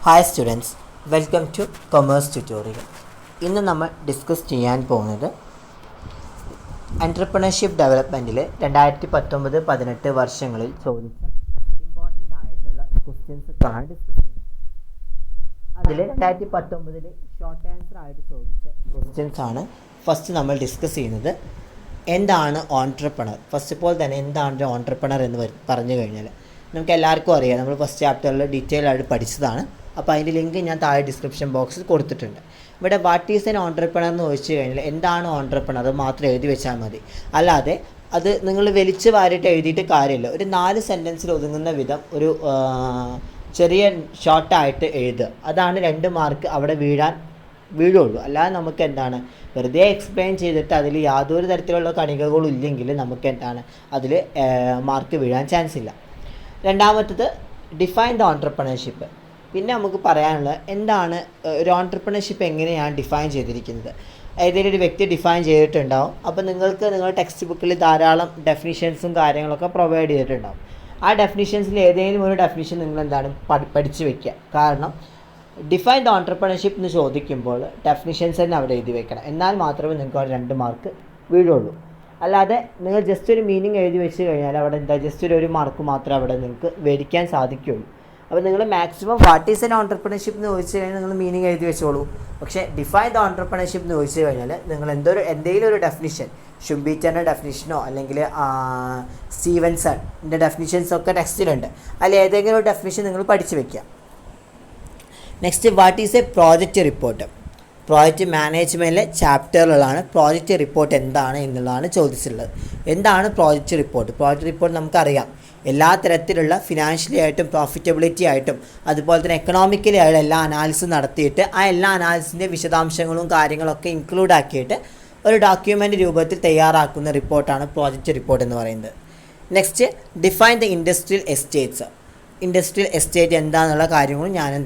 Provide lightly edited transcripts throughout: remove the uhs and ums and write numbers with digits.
Hi students, welcome two commerce tutorial. ഇന്ന് നമ്മൾ discuss ചെയ്യാൻ പോകുന്നത് എൻ്റർപ്രണർഷിപ്പ് ഡെവലപ്മെൻറ്റിൽ 2019-18 വർഷങ്ങളിൽ ചോദിച്ച ഇമ്പോർട്ടൻ്റ് ആയിട്ടുള്ള ക്വസ്റ്റ്യൻസൊക്കെയാണ് ഡിസ്കസ് ചെയ്യുന്നത്. അതിൽ 2019 ഷോർട്ട് ആൻസർ ആയിട്ട് ചോദിച്ച ക്വസ്റ്റ്യൻസാണ് ഫസ്റ്റ് നമ്മൾ ഡിസ്കസ് ചെയ്യുന്നത്. എന്താണ് ഓൺട്രപ്രണർ? ഫസ്റ്റ് ഓഫ് ഓൾ തന്നെ എന്താണ് ഓൺട്രപ്രണർ എന്ന് പറഞ്ഞു കഴിഞ്ഞാൽ നമുക്ക് എല്ലാവർക്കും അറിയാം, നമ്മൾ ഫസ്റ്റ് ചാപ്റ്ററിൽ ഡീറ്റെയിൽ ആയിട്ട് പഠിച്ചതാണ്. അപ്പോൾ അതിൻ്റെ ലിങ്ക് ഞാൻ താഴെ ഡിസ്ക്രിപ്ഷൻ ബോക്സിൽ കൊടുത്തിട്ടുണ്ട്. ഇവിടെ വാട്ട് ഈസ് എൻ ഓൺട്രപ്രണർ എന്ന് ചോദിച്ചു കഴിഞ്ഞാൽ എന്താണ് ഓൺട്രപ്രണർ അത് മാത്രം എഴുതി വെച്ചാൽ മതി. അല്ലാതെ അത് നിങ്ങൾ വലിച്ചു വാരിയിട്ട് എഴുതിയിട്ട് കാര്യമില്ല. ഒരു 4 സെൻറ്റൻസിൽ ഒതുങ്ങുന്ന വിധം ഒരു ചെറിയ ഷോർട്ടായിട്ട് എഴുതുക. അതാണ് 2 മാർക്ക് അവിടെ വീഴുള്ളൂ. അല്ലാതെ നമുക്ക് എന്താണ് വെറുതെ എക്സ്പ്ലെയിൻ ചെയ്തിട്ട് അതിൽ യാതൊരു തരത്തിലുള്ള കണികകളും ഇല്ലെങ്കിൽ നമുക്ക് എന്താണ് അതിൽ മാർക്ക് വീഴാൻ ചാൻസ് ഇല്ല. രണ്ടാമത്തത് ഡിഫൈൻ ദ ഓൺട്രപ്രണർഷിപ്പ്. പിന്നെ നമുക്ക് പറയാനുള്ളത് എന്താണ് ഒരു ഓൺട്രപ്രണർഷിപ്പ് എങ്ങനെയാണ് ഡിഫൈൻ ചെയ്തിരിക്കുന്നത്. ഏതെങ്കിലും ഒരു വ്യക്തി ഡിഫൈൻ ചെയ്തിട്ടുണ്ടാവും. അപ്പോൾ നിങ്ങളുടെ ടെക്സ്റ്റ് ബുക്കിൽ ധാരാളം ഡെഫിനിഷൻസും കാര്യങ്ങളൊക്കെ പ്രൊവൈഡ് ചെയ്തിട്ടുണ്ടാവും. ആ ഡെഫിനിഷൻസിൽ ഏതെങ്കിലും ഒരു ഡെഫിനിഷൻ നിങ്ങൾ എന്താണ് പഠിച്ചു വയ്ക്കുക. കാരണം ഡിഫൈൻ ദ ഓൺട്രപ്രണർഷിപ്പ് എന്ന് ചോദിക്കുമ്പോൾ ഡെഫിനിഷൻസ് തന്നെ അവിടെ എഴുതി വെക്കണം. എന്നാൽ മാത്രമേ നിങ്ങൾക്ക് 2 മാർക്ക് വീഴുള്ളൂ. അല്ലാതെ നിങ്ങൾ ജസ്റ്റ് ഒരു മീനിങ് എഴുതി വെച്ച് കഴിഞ്ഞാൽ അവിടെ ജസ്റ്റ് ഒരു മാർക്ക് മാത്രമേ അവിടെ നിങ്ങൾക്ക് മേടിക്കാൻ സാധിക്കുകയുള്ളൂ. അപ്പോൾ നിങ്ങൾ maximum what is N entrepreneurship എന്ന് ചോദിച്ചു കഴിഞ്ഞാൽ നിങ്ങൾ മീനിങ് എഴുതി വെച്ചോളൂ. പക്ഷേ ഡിഫൈൻ ദ ഓൺട്രപ്രണർഷിപ്പ് എന്ന് ചോദിച്ചു കഴിഞ്ഞാൽ നിങ്ങൾ എന്തെങ്കിലും ഒരു ഡെഫിനിഷൻ, ഷുംബീറ്ററിൻ്റെ ഡെഫിനിഷനോ അല്ലെങ്കിൽ സ്റ്റീവൻസണിൻ്റെ ഡെഫിനിഷൻസൊക്കെ ടെക്സ്റ്റിലുണ്ട്. അതിൽ ഏതെങ്കിലും ഒരു ഡെഫിനിഷൻ നിങ്ങൾ പഠിച്ചു വയ്ക്കുക. Next, what is a project report? Project മാനേജ്മെൻറ്റിലെ ചാപ്റ്ററുകളാണ് പ്രോജക്റ്റ് റിപ്പോർട്ട് എന്താണ് എന്നുള്ളതാണ് ചോദിച്ചിട്ടുള്ളത്. എന്താണ് പ്രോജക്റ്റ് റിപ്പോർട്ട്? പ്രോജക്റ്റ് റിപ്പോർട്ട് നമുക്കറിയാം, എല്ലാ തരത്തിലുള്ള ഫിനാൻഷ്യലി ആയിട്ടും പ്രോഫിറ്റബിലിറ്റി ആയിട്ടും അതുപോലെ തന്നെ എക്കണോമിക്കലി ആയിട്ട് എല്ലാ അനാലിസിസ് നടത്തിയിട്ട് ആ എല്ലാ അനാലിസിൻ്റെ വിശദാംശങ്ങളും കാര്യങ്ങളൊക്കെ ഇൻക്ലൂഡ് ആക്കിയിട്ട് ഒരു ഡോക്യുമെൻ്റ് രൂപത്തിൽ തയ്യാറാക്കുന്ന റിപ്പോർട്ടാണ് പ്രോജക്റ്റ് റിപ്പോർട്ട് എന്ന് പറയുന്നത്. Next, define the industrial estates. Industrial estate എന്താണെന്നുള്ള കാര്യങ്ങളും ഞാൻ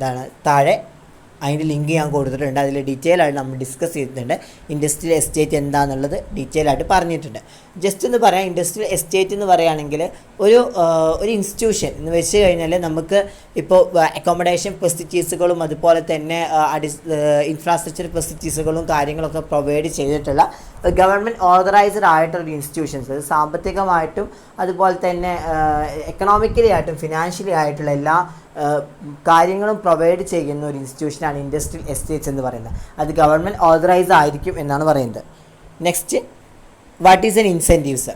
താഴെ അതിൻ്റെ ലിങ്ക് ഞാൻ കൊടുത്തിട്ടുണ്ട്. അതിൽ ഡീറ്റെയിൽ ആയിട്ട് നമ്മൾ ഡിസ്കസ് ചെയ്തിട്ടുണ്ട്. ഇൻഡസ്ട്രിയൽ എസ്റ്റേറ്റ് എന്താണെന്നുള്ളത് ഡീറ്റെയിൽ ആയിട്ട് പറഞ്ഞിട്ടുണ്ട്. ജസ്റ്റ് എന്ന് പറയാം, ഇൻഡസ്ട്രിയൽ എസ്റ്റേറ്റ് എന്ന് പറയുകയാണെങ്കിൽ ഒരു ഇൻസ്റ്റിറ്റ്യൂഷൻ എന്ന് വെച്ച് കഴിഞ്ഞാൽ നമുക്ക് ഇപ്പോൾ അക്കോമഡേഷൻ ഫെസിലിറ്റീസുകളും അതുപോലെ തന്നെ ഇൻഫ്രാസ്ട്രക്ചർ ഫെസിലിറ്റീസുകളും കാര്യങ്ങളൊക്കെ പ്രൊവൈഡ് ചെയ്തിട്ടുള്ള ഗവൺമെൻറ് ഓതറൈസ്ഡ് ആയിട്ടുള്ള ഇൻസ്റ്റിറ്റ്യൂഷൻസ്, സാമ്പത്തികമായിട്ടും അതുപോലെ തന്നെ എക്കണോമിക്കലി ആയിട്ടും ഫിനാൻഷ്യലി ആയിട്ടുള്ള എല്ലാ കാര്യങ്ങളും പ്രൊവൈഡ് ചെയ്യുന്ന ഒരു ഇൻസ്റ്റിറ്റ്യൂഷനാണ് ഇൻഡസ്ട്രിയൽ എസ്റ്റേറ്റ്സ് എന്ന് പറയുന്നത്. അത് ഗവൺമെൻറ് ഓതറൈസ് ആയിരിക്കും എന്നാണ് പറയുന്നത്. Next, what is N incentives?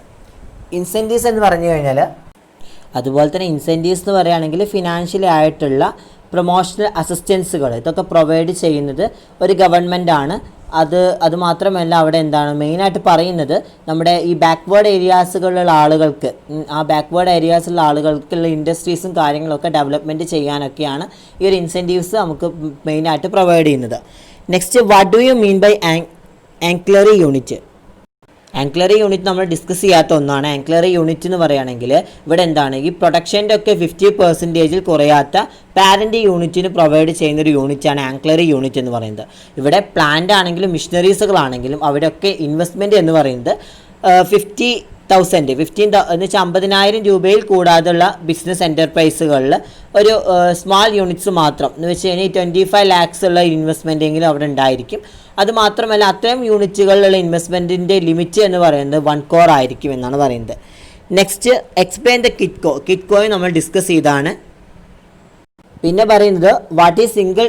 Incentives എന്ന് പറഞ്ഞു കഴിഞ്ഞാൽ അതുപോലെ തന്നെ ഇൻസെൻറ്റീവ്സ് എന്ന് പറയുകയാണെങ്കിൽ ഫിനാൻഷ്യലി ആയിട്ടുള്ള പ്രൊമോഷണൽ അസിസ്റ്റൻസുകൾ ഇതൊക്കെ പ്രൊവൈഡ് ചെയ്യുന്നത് ഒരു ഗവൺമെൻറ്റാണ്. അത് മാത്രമല്ല അവിടെ എന്താണ് മെയിനായിട്ട് പറയുന്നത് നമ്മുടെ ഈ ബാക്ക്വേർഡ് ഏരിയാസുകളിലുള്ള ആളുകൾക്ക്, ആ ബാക്ക്വേർഡ് ഏരിയാസിലുള്ള ആളുകൾക്കുള്ള ഇൻഡസ്ട്രീസും കാര്യങ്ങളൊക്കെ ഡെവലപ്മെൻറ്റ് ചെയ്യാനൊക്കെയാണ് ഈ ഒരു ഇൻസെൻറ്റീവ്സ് നമുക്ക് മെയിനായിട്ട് പ്രൊവൈഡ് ചെയ്യുന്നത്. Next, what do you mean by ancillary unit? Ancillary unit നമ്മൾ ഡിസ്കസ് ചെയ്യാത്ത ഒന്നാണ്. ആങ്ക്ലറി യൂണിറ്റ് എന്ന് പറയുകയാണെങ്കിൽ ഇവിടെ എന്താണ് ഈ പ്രൊഡക്ഷൻ്റെ ഒക്കെ 50% കുറയാത്ത പാരൻ്റ് യൂണിറ്റിന് പ്രൊവൈഡ് ചെയ്യുന്ന ഒരു യൂണിറ്റാണ് ആങ്ക്ലറി യൂണിറ്റ് എന്ന് പറയുന്നത്. ഇവിടെ പ്ലാന്റ് ആണെങ്കിലും മിഷനറീസുകളാണെങ്കിലും അവിടെയൊക്കെ ഇൻവെസ്റ്റ്മെൻറ്റ് എന്ന് പറയുന്നത് 15,000 എന്ന് വെച്ചാൽ 50,000 രൂപയിൽ കൂടാതെയുള്ള ബിസിനസ് എൻ്റർപ്രൈസുകളിൽ ഒരു സ്മാൾ യൂണിറ്റ്സ് മാത്രം എന്ന് വെച്ച് കഴിഞ്ഞാൽ 25 lakhs ഉള്ള ഇൻവെസ്റ്റ്മെൻ്റ് എങ്കിലും അവിടെ ഉണ്ടായിരിക്കും. അതുമാത്രമല്ല അത്രയും യൂണിറ്റുകളിലുള്ള ഇൻവെസ്റ്റ്മെൻറ്റിൻ്റെ ലിമിറ്റ് എന്ന് പറയുന്നത് 1 crore ആയിരിക്കും എന്നാണ് പറയുന്നത്. Next, explain the KITCO. കിറ്റ്കോയും നമ്മൾ ഡിസ്കസ് ചെയ്താണ്. പിന്നെ പറയുന്നത് what is single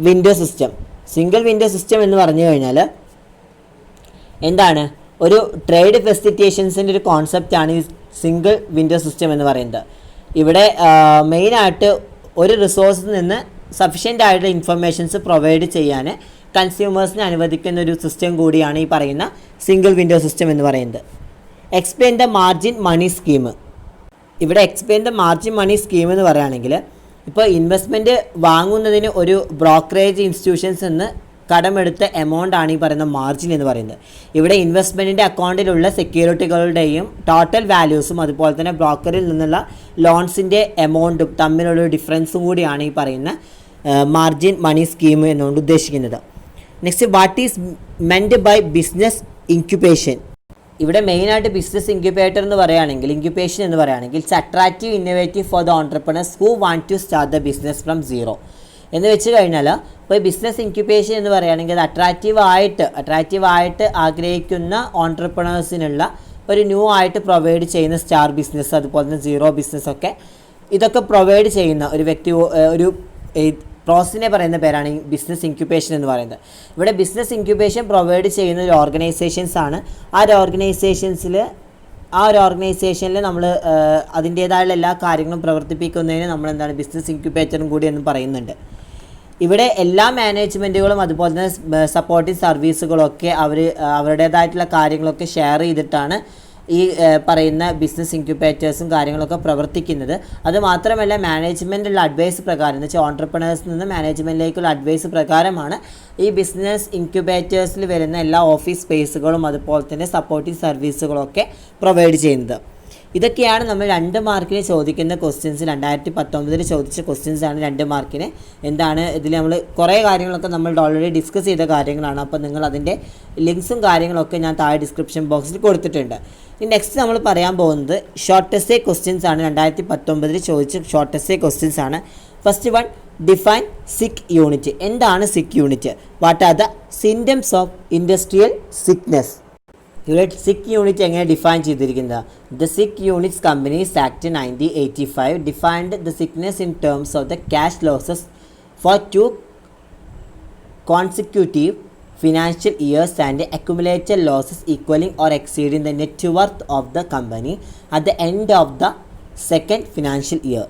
window system? Single window system എന്ന് പറഞ്ഞു കഴിഞ്ഞാൽ എന്താണ് ഒരു ട്രേഡ് ഫെസിലിറ്റേഷൻസിൻ്റെ ഒരു കോൺസെപ്റ്റാണ് ഈ സിംഗിൾ വിൻഡോ സിസ്റ്റം എന്ന് പറയുന്നത്. ഇവിടെ മെയിനായിട്ട് ഒരു റിസോഴ്സിൽ നിന്ന് സഫിഷ്യൻ്റ് ആയിട്ടുള്ള ഇൻഫർമേഷൻസ് പ്രൊവൈഡ് ചെയ്യാൻ കൺസ്യൂമേഴ്സിനെ അനുവദിക്കുന്ന ഒരു സിസ്റ്റം കൂടിയാണ് ഈ പറയുന്ന സിംഗിൾ വിൻഡോ സിസ്റ്റം എന്ന് പറയുന്നത്. Explain the margin money scheme. ഇവിടെ explain the margin money scheme എന്ന് പറയുകയാണെങ്കിൽ ഇപ്പോൾ ഇൻവെസ്റ്റ്മെൻറ്റ് വാങ്ങുന്നതിന് ഒരു ബ്രോക്കറേജ് ഇൻസ്റ്റിറ്റ്യൂഷൻസ് നിന്ന് കടമെടുത്ത എമൗണ്ട് ആണ് ഈ പറയുന്ന മാർജിൻ എന്ന് പറയുന്നത്. ഇവിടെ ഇൻവെസ്റ്റ്മെൻറ്റിൻ്റെ അക്കൗണ്ടിലുള്ള സെക്യൂരിറ്റികളുടെയും ടോട്ടൽ വാല്യൂസും അതുപോലെ തന്നെ ബ്രോക്കറിൽ നിന്നുള്ള ലോൺസിൻ്റെ എമൗണ്ടും തമ്മിലുള്ള ഡിഫറൻസും കൂടിയാണ് ഈ പറയുന്ന മാർജിൻ മണി സ്കീം എന്നുകൊണ്ട് ഉദ്ദേശിക്കുന്നത്. Next, what is meant by business incubation? ഇവിടെ മെയിനായിട്ട് ബിസിനസ് ഇൻക്യുബേറ്റർ എന്ന് പറയുകയാണെങ്കിൽ, ഇൻക്യുബേഷൻ എന്ന് പറയുകയാണെങ്കിൽ it's attractive innovative for the entrepreneurs who want to start the business from zero എന്ന് വെച്ച് കഴിഞ്ഞാൽ, ഇപ്പോൾ ബിസിനസ് ഇൻക്യുബേഷൻ എന്ന് പറയുകയാണെങ്കിൽ അത് അട്രാക്റ്റീവായിട്ട് ആഗ്രഹിക്കുന്ന ഓൺട്രപ്രണേഴ്സിനുള്ള ഒരു ന്യൂ ആയിട്ട് പ്രൊവൈഡ് ചെയ്യുന്ന സ്റ്റാർ ബിസിനസ്, അതുപോലെ തന്നെ സീറോ ബിസിനസ്സൊക്കെ ഇതൊക്കെ പ്രൊവൈഡ് ചെയ്യുന്ന ഒരു വ്യക്തി, ഒരു പ്രോസസ്സിനെ പറയുന്ന പേരാണ് ഈ ബിസിനസ് ഇൻക്യുബേഷൻ എന്ന് പറയുന്നത്. ഇവിടെ ബിസിനസ് ഇൻക്യുബേഷൻ പ്രൊവൈഡ് ചെയ്യുന്ന ഒരു ഓർഗനൈസേഷൻസ് ആണ്. ആ ഒരു ഓർഗനൈസേഷനിൽ നമ്മൾ അതിൻ്റേതായുള്ള എല്ലാ കാര്യങ്ങളും പ്രവർത്തിപ്പിക്കുന്നതിന് നമ്മൾ എന്താണ് ബിസിനസ് ഇൻക്യുബേറ്ററും കൂടി എന്ന് പറയുന്നുണ്ട്. ഇവിടെ എല്ലാ മാനേജ്മെൻറ്റുകളും അതുപോലെ തന്നെ സപ്പോർട്ടിംഗ് സർവീസുകളൊക്കെ അവരുടേതായിട്ടുള്ള കാര്യങ്ങളൊക്കെ ഷെയർ ചെയ്തിട്ടാണ് ഈ പറയുന്ന ബിസിനസ് ഇൻക്യുബേറ്റേഴ്സും കാര്യങ്ങളൊക്കെ പ്രവർത്തിക്കുന്നത്. അതുമാത്രമല്ല മാനേജ്മെൻറ്റുള്ള അഡ്വൈസ് പ്രകാരം എന്ന് വെച്ചാൽ ഓൺട്രപ്രണേഴ്സിൽ നിന്ന് മാനേജ്മെൻറ്റിലേക്കുള്ള അഡ്വൈസ് പ്രകാരമാണ് ഈ ബിസിനസ് ഇൻക്യുബേറ്റേഴ്സിൽ വരുന്ന എല്ലാ ഓഫീസ് സ്പേസുകളും അതുപോലെ തന്നെ സപ്പോർട്ടിംഗ് സർവീസുകളൊക്കെ പ്രൊവൈഡ് ചെയ്യുന്നത്. ഇതൊക്കെയാണ് നമ്മൾ 2 മാർക്കിന് ചോദിക്കുന്ന ക്വസ്റ്റ്യൻസ്. 2019 ചോദിച്ച ക്വസ്റ്റ്യൻസ് ആണ് 2 മാർക്കിന്. എന്താണ് ഇതിൽ നമ്മൾ കുറേ കാര്യങ്ങളൊക്കെ നമ്മൾ ഓൾറെഡി ഡിസ്കസ് ചെയ്ത കാര്യങ്ങളാണ്. അപ്പോൾ നിങ്ങൾ അതിൻ്റെ ലിങ്ക്സും കാര്യങ്ങളൊക്കെ ഞാൻ താഴെ ഡിസ്ക്രിപ്ഷൻ ബോക്സിൽ കൊടുത്തിട്ടുണ്ട്. ഇനി നെക്സ്റ്റ് നമ്മൾ പറയാൻ പോകുന്നത് ഷോർട്ടസ്റ്റ് ക്വസ്റ്റ്യൻസ് ആണ്. 2019 ചോദിച്ച ഷോർട്ടസ്റ്റ് ക്വസ്റ്റ്യൻസ് ആണ്. First one, define sick unit. എന്താണ് sick unit? What are the symptoms of industrial sickness? ഇവിടെ സിക്ക് യൂണിറ്റ് എങ്ങനെ ഡിഫൈൻ ചെയ്തിരിക്കുന്നത്? The sick units companies act 1985 defined the sickness in terms of the cash losses for 2 consecutive financial years and accumulated losses equaling or exceeding the net worth of the company at the end of the second financial year.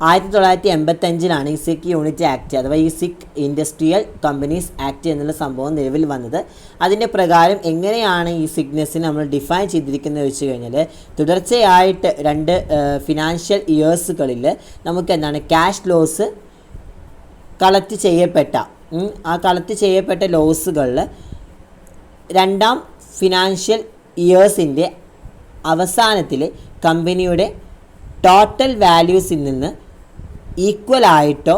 1985 ഈ സിക്ക് unit act അഥവാ ഈ സിക്ക് industrial companies act എന്നുള്ള സംഭവം നിലവിൽ വന്നത്. അതിൻ്റെ പ്രകാരം എങ്ങനെയാണ് ഈ സിക്നെസ്സിനെ നമ്മൾ ഡിഫൈൻ ചെയ്തിരിക്കുന്നത് വെച്ച് കഴിഞ്ഞാൽ, തുടർച്ചയായിട്ട് 2 ഫിനാൻഷ്യൽ ഇയേഴ്സുകളിൽ നമുക്ക് എന്താണ് ക്യാഷ് ലോസ് കളക്ട് ചെയ്യപ്പെട്ട ലോസുകളിൽ 2ാം ഫിനാൻഷ്യൽ ഇയേഴ്സിൻ്റെ അവസാനത്തിൽ കമ്പനിയുടെ ടോട്ടൽ വാല്യൂസിൽ നിന്ന് ഈക്വൽ ആയിട്ടോ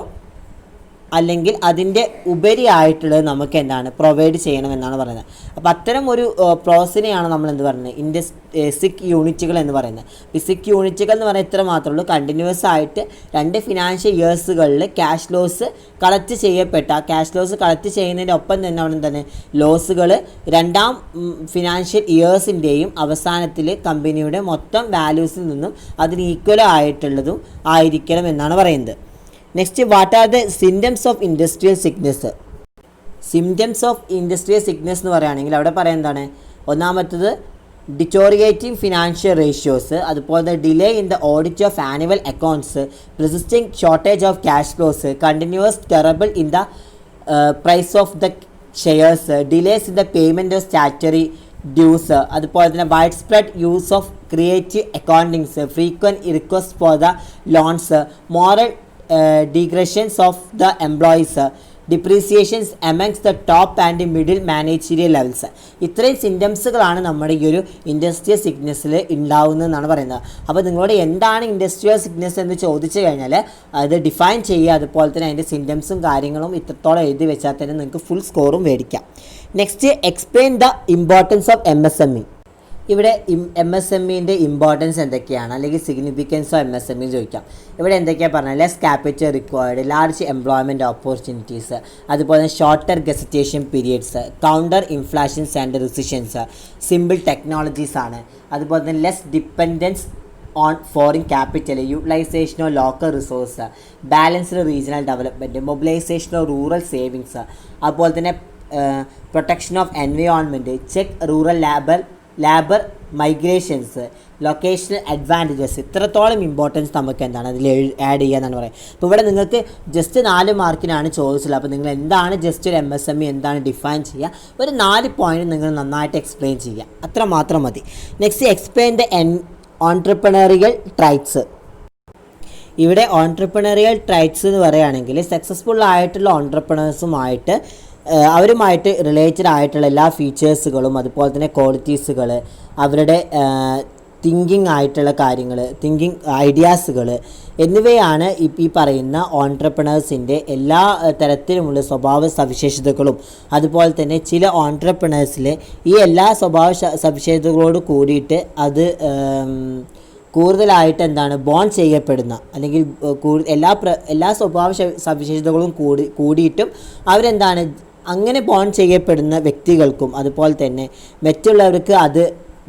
അല്ലെങ്കിൽ അതിൻ്റെ ഉപരിയായിട്ടുള്ളത് നമുക്ക് എന്താണ് പ്രൊവൈഡ് ചെയ്യണമെന്നാണ് പറയുന്നത്. അപ്പോൾ അത്തരം ഒരു പ്രോസസ്സിനെയാണ് നമ്മൾ എന്ത് പറയുന്നത് സിക്ക് യൂണിറ്റുകൾ എന്ന് പറയുന്നത്. ഈ സിക്ക് യൂണിറ്റുകൾ എന്ന് പറയുന്നത് ഇത്ര മാത്രമേ ഉള്ളൂ. കണ്ടിന്യൂസ് ആയിട്ട് 2 ഫിനാൻഷ്യൽ ഇയേഴ്സുകളിൽ ക്യാഷ് ലോസ് കളക്ട് ചെയ്യുന്നതിൻ്റെ ഒപ്പം തന്നെ അവിടെ തന്നെ ലോസുകൾ 2ാം ഫിനാൻഷ്യൽ ഇയേഴ്സിൻ്റെയും അവസാനത്തിൽ കമ്പനിയുടെ മൊത്തം വാല്യൂസിൽ നിന്നും അതിന് ഈക്വൽ ആയിട്ടുള്ളതും ആയിരിക്കണം എന്നാണ് പറയുന്നത്. Next, what are the symptoms of industrial sickness? Symptoms of industrial sickness എന്ന് പറയുകയാണെങ്കിൽ അവിടെ പറയാൻ എന്താണ്? ഒന്നാമത്തത് ഡിറ്റോറിയേറ്റിംഗ് ഫിനാൻഷ്യൽ റേഷ്യോസ്, അതുപോലെ delay in the audit of annual accounts, resisting shortage of cash flows, continuous terrible in the price of the shares, delays in the payment of statutory dues, അതുപോലെ തന്നെ widespread use of creative accountings, frequent request for the loans, moral digressions of the employees, depreciations amongst the top and middle managerial levels. ഇത്രയും സിംറ്റംസുകളാണ് നമ്മുടെ ഈ ഒരു industrial സിക്നെസ്സിൽ ഉണ്ടാവുന്നതെന്നാണ് പറയുന്നത്. അപ്പോൾ നിങ്ങളോട് എന്താണ് ഇൻഡസ്ട്രിയൽ സിക്നെസ് എന്ന് ചോദിച്ചു കഴിഞ്ഞാൽ അത് ഡിഫൈൻ ചെയ്യുക, അതുപോലെ തന്നെ അതിൻ്റെ സിംറ്റംസും കാര്യങ്ങളും ഇത്രത്തോളം എഴുതി വെച്ചാൽ തന്നെ നിങ്ങൾക്ക് ഫുൾ സ്കോറും മേടിക്കാം. Next, explain the importance of MSME. ഇവിടെ MSMEൻ്റെ ഇമ്പോർട്ടൻസ് എന്തൊക്കെയാണ്, അല്ലെങ്കിൽ സിഗ്നിഫിക്കൻസ് ഓഫ് MSME ചോദിക്കാം. ഇവിടെ എന്തൊക്കെയാണ് പറഞ്ഞാൽ less capital required, large employment opportunities, അതുപോലെ തന്നെ shorter gestation periods, counter inflations and recessions, simple technologies ആണ്, അതുപോലെ തന്നെ less dependence on foreign capital, utilisation of local resource, balanced regional development, mobilisation of rural savings, അതുപോലെ തന്നെ protection of environment, check rural labour migrations, locational advantages. ഇത്രത്തോളം importance നമുക്ക് എന്താണ് അതിൽ add ചെയ്യുക എന്നാണ് പറയുന്നത്. അപ്പോൾ ഇവിടെ നിങ്ങൾക്ക് ജസ്റ്റ് 4 മാർക്കിനാണ് ചോദിച്ചത്. അപ്പോൾ നിങ്ങൾ എന്താണ് ജസ്റ്റ് ഒരു MSME എന്താണ് ഡിഫൈൻ ചെയ്യുക, ഒരു 4 പോയിന്റ് നിങ്ങൾ നന്നായിട്ട് എക്സ്പ്ലെയിൻ ചെയ്യുക, അത്ര മാത്രം മതി. Next, explain the entrepreneurial traits. ഇവിടെ ഓൺട്രപ്രണറിയൽ ട്രൈറ്റ്സ് എന്ന് പറയുകയാണെങ്കിൽ സക്സസ്ഫുൾ ആയിട്ടുള്ള ഓൺട്രപ്രണേഴ്സുമായിട്ട് അവരുമായിട്ട് റിലേറ്റഡ് ആയിട്ടുള്ള എല്ലാ ഫീച്ചേഴ്സുകളും, അതുപോലെ തന്നെ ക്വാളിറ്റീസുകൾ, അവരുടെ തിങ്കിങ് ആയിട്ടുള്ള കാര്യങ്ങൾ, തിങ്കിങ് ഐഡിയാസുകൾ എന്നിവയാണ് ഈ പറയുന്ന ഓൺട്രപ്രണേഴ്സിൻ്റെ എല്ലാ തരത്തിലുമുള്ള സ്വഭാവ സവിശേഷതകളും. അതുപോലെ തന്നെ ചില ഓൺട്രപ്രണേഴ്സിൽ ഈ എല്ലാ സ്വഭാവ സവിശേഷതകളോട് കൂടിയിട്ട് അത് കൂടുതലായിട്ട് ബോൺ ചെയ്യപ്പെടുന്ന, അല്ലെങ്കിൽ എല്ലാ സ്വഭാവ സവിശേഷതകളും കൂടിയിട്ടും അങ്ങനെ ബോൺ ചെയ്യപ്പെടുന്ന വ്യക്തികൾക്കും അതുപോലെ തന്നെ മറ്റുള്ളവർക്ക് അത്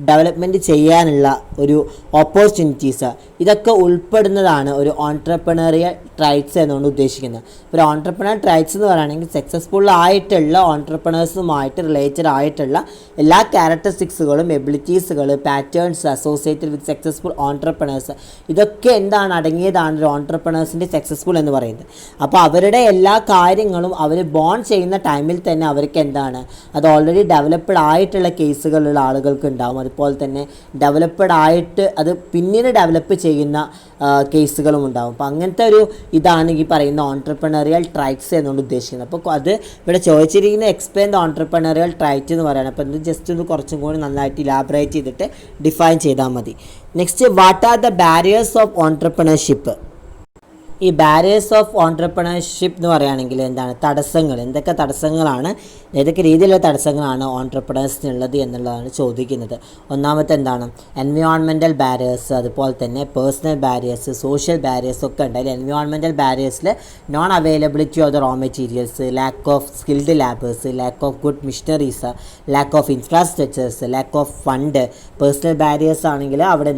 ഡെവലപ്മെൻറ്റ് ചെയ്യാനുള്ള ഒരു ഓപ്പർച്യൂണിറ്റീസ്, ഇതൊക്കെ ഉൾപ്പെടുന്നതാണ് ഒരു ഓൺട്രപ്രണറിയൽ ട്രൈറ്റ്സ് എന്നുകൊണ്ട് ഉദ്ദേശിക്കുന്നത്. ഒരു ഓൺട്രപ്രണർ ട്രൈറ്റ്സ് എന്ന് പറയുകയാണെങ്കിൽ സക്സസ്ഫുൾ ആയിട്ടുള്ള ഓൺട്രപ്രണേഴ്സുമായിട്ട് റിലേറ്റഡ് ആയിട്ടുള്ള എല്ലാ ക്യാരക്ടറിസ്റ്റിക്സുകളും, എബിലിറ്റീസുകൾ, patterns associated with successful entrepreneurs, ഇതൊക്കെ അടങ്ങിയതാണ് ഒരു ഓൺട്രപ്രണേഴ്സിൻ്റെ സക്സസ്ഫുൾ എന്ന് പറയുന്നത്. അപ്പോൾ അവരുടെ എല്ലാ കാര്യങ്ങളും അവർ ബോൺ ചെയ്യുന്ന ടൈമിൽ തന്നെ അവർക്ക് അത് ഓൾറെഡി ഡെവലപ്ഡ് ആയിട്ടുള്ള കേസുകളുള്ള ആളുകൾക്ക് ഉണ്ടാവും. അതുപോലെ തന്നെ ഡെവലപ്ഡ് ആയിട്ട് അത് പിന്നീട് ഡെവലപ്പ് ചെയ്യുന്ന കേസുകളും ഉണ്ടാകും. അപ്പോൾ അങ്ങനത്തെ ഒരു ഇതാണ് ഈ പറയുന്ന ഓൺട്രപ്രണറിയൽ ട്രൈറ്റ്സ് എന്നുകൊണ്ട് ഉദ്ദേശിക്കുന്നത്. അപ്പോൾ അത് ഇവിടെ ചോദിച്ചിരിക്കുന്ന എക്സ്പ്ലെയിൻ ദ ഓൺട്രപ്രണറിയൽ ട്രൈറ്റ് എന്ന് പറയുന്നത്. അപ്പോൾ ഇത് ജസ്റ്റ് ഒന്ന് കുറച്ചും കൂടി നന്നായിട്ട് ഇലാബറേറ്റ് ചെയ്തിട്ട് ഡിഫൈൻ ചെയ്താൽ മതി. Next, what are the barriers of entrepreneurship? ഈ ബാരിയേഴ്സ് ഓഫ് ഓൺട്രപ്രണർഷിപ്പ് എന്ന് പറയുകയാണെങ്കിൽ തടസ്സങ്ങൾ, എന്തൊക്കെ തടസ്സങ്ങളാണ്, ഏതൊക്കെ രീതിയിലുള്ള തടസ്സങ്ങളാണ് ഓൺട്രപ്രണേഴ്സിനുള്ളത് എന്നുള്ളതാണ് ചോദിക്കുന്നത്. ഒന്നാമത്തെ എൻവയോൺമെൻറ്റൽ ബാരിയേഴ്സ്, അതുപോലെ തന്നെ പേഴ്സണൽ ബാരിയേഴ്സ്, സോഷ്യൽ ബാരിയേഴ്സ് ഒക്കെ ഉണ്ട്. അതിൽ എൻവയോൺമെൻറ്റൽ ബാരിയേഴ്സിൽ non availability of the raw materials, lack of skilled labours, lack of good machineries, lack of infrastructures, lack of fund. Personal barriers ആണെങ്കിൽ അവിടെ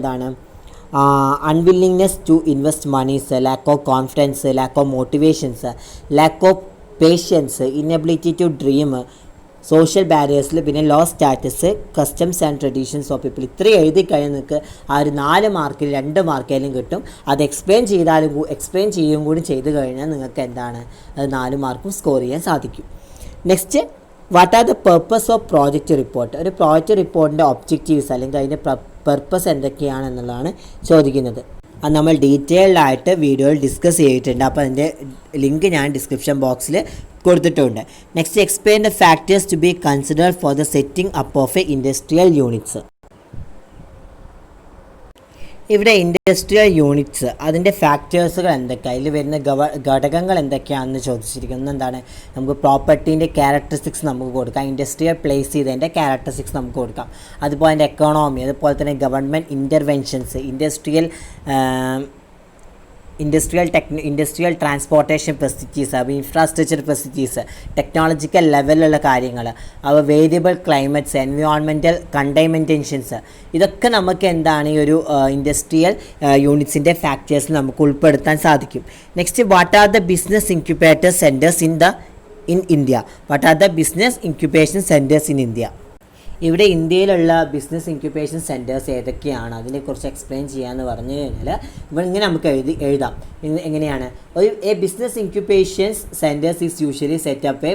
unwillingness to invest monies, lack of confidence, lack of motivations, lack of patience, inability to dream. Social ബാരിയേഴ്സിൽ പിന്നെ low status, customs and traditions of people. ഇത്രയും എഴുതി കഴിഞ്ഞാൽ നിങ്ങൾക്ക് ആ ഒരു 4 മാർക്കിൽ 2 മാർക്കായാലും കിട്ടും. അത് എക്സ്പ്ലെയിൻ ചെയ്യുകയും കൂടി ചെയ്ത് കഴിഞ്ഞാൽ നിങ്ങൾക്ക് അത് 4 മാർക്കും സ്കോർ ചെയ്യാൻ സാധിക്കും. Next, what are the purpose of project report? ഒരു പ്രോജക്റ്റ് റിപ്പോർട്ടിൻ്റെ ഒബ്ജക്റ്റീവ്സ് അല്ലെങ്കിൽ അതിൻ്റെ പർപ്പസ് എന്തൊക്കെയാണെന്നുള്ളതാണ് ചോദിക്കുന്നത്. അത് നമ്മൾ ഡീറ്റെയിൽഡ് ആയിട്ട് വീഡിയോയിൽ ഡിസ്കസ് ചെയ്തിട്ടുണ്ട്. അപ്പോൾ അതിൻ്റെ ലിങ്ക് ഞാൻ ഡിസ്ക്രിപ്ഷൻ ബോക്സിൽ കൊടുത്തിട്ടുണ്ട്. Next, explain the factors to be considered for the setting up of a industrial units. ഇവിടെ ഇൻഡസ്ട്രിയൽ യൂണിറ്റ്സ് അതിൻ്റെ ഫാക്ടേഴ്സുകൾ എന്തൊക്കെയാണ്, അതിൽ വരുന്ന ഘടകങ്ങൾ എന്തൊക്കെയാണെന്ന് ചോദിച്ചിരിക്കുന്നത്. നമുക്ക് പ്രോപ്പർട്ടീൻ്റെ ക്യാരക്ടറിസ്റ്റിക്സ് നമുക്ക് കൊടുക്കാം, ഇൻഡസ്ട്രിയൽ പ്ലേസ് ചെയ്തതിൻ്റെ ക്യാരക്ടറിസ്റ്റിക്സ് നമുക്ക് കൊടുക്കാം, അതുപോലെ അതിൻ്റെ എക്കോണമി, അതുപോലെ തന്നെ government interventions, industrial transportation facilities, infrastructure facilities, technological ലെവലിലുള്ള കാര്യങ്ങൾ, വേരിയബിൾ ക്ലൈമറ്റ്സ്, എൻവയോൺമെൻറ്റൽ കണ്ടെയ്ൻമെൻറ്റേഷൻസ്, ഇതൊക്കെ നമുക്ക് ഈ ഒരു ഇൻഡസ്ട്രിയൽ യൂണിറ്റ്സിൻ്റെ ഫാക്ടേഴ്സിൽ നമുക്ക് ഉൾപ്പെടുത്താൻ സാധിക്കും. Next, what are the business incubator centres in India? What are the business incubation centres in India? ഇവിടെ ഇന്ത്യയിലുള്ള ബിസിനസ് ഇൻക്യുബേഷൻ സെൻറ്റേഴ്സ് ഏതൊക്കെയാണ് അതിനെക്കുറിച്ച് എക്സ്പ്ലെയിൻ ചെയ്യാമെന്ന് പറഞ്ഞു കഴിഞ്ഞാൽ ഇവിടെ ഇങ്ങനെ നമുക്ക് എഴുതാം. എങ്ങനെയാണ്? A business incubations centres is usually set up